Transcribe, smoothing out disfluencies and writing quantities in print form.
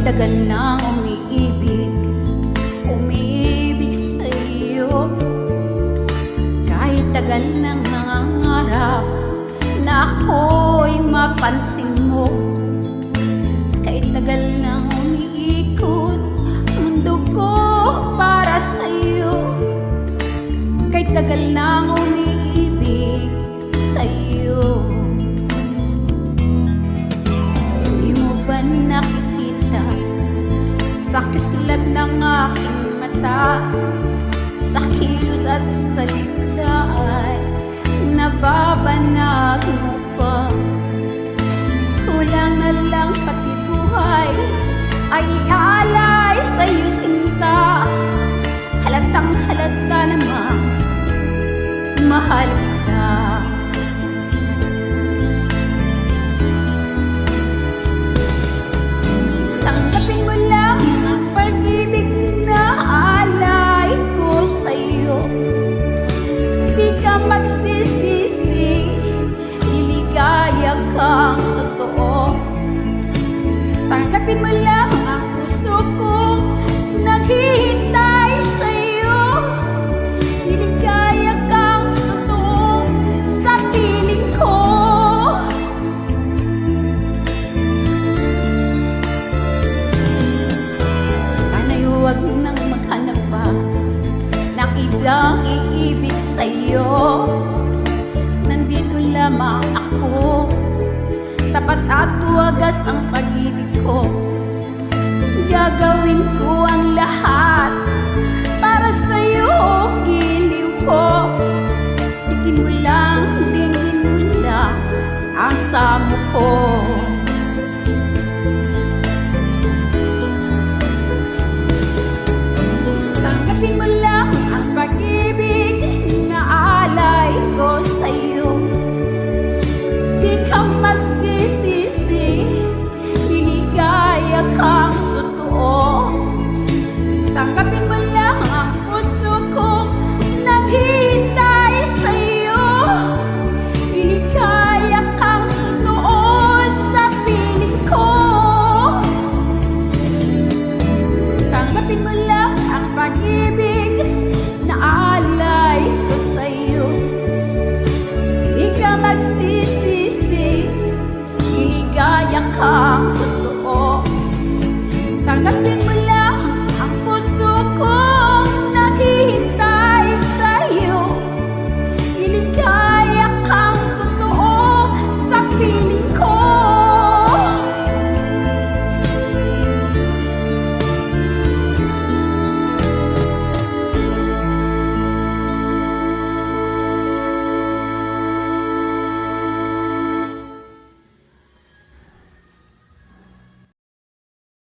tagal nang umiibig sa'yo. Kahit tagal nang nangangarap na ako'y mapansin mo. Kahit tagal nang umiikot mundo ko para sa'yo. Kahit tagal nang umiibig sa'yo. Di mo ba nakikita sa kislap ng aking mata, sa kilos at salita ay nababanag mo pa? Kulang na lang pati buhay ay ialay sa'yo sinta. Halatang halata namang mahal kita. Tanggapin mo lang ang pag-ibig na alay ko sa'yo. Di ka magsisisi, liligaya kang totoo. Tanggapin mo lang ang puso kong naghihintay sa'yo. Liligaya kang totoo sa piling ko. Sana'y huwag nang maghanap pa ng ibang iibig sa'yo. Nandito lamang ako, tapat at wagas ang pag-ibig ko. Gagawin ko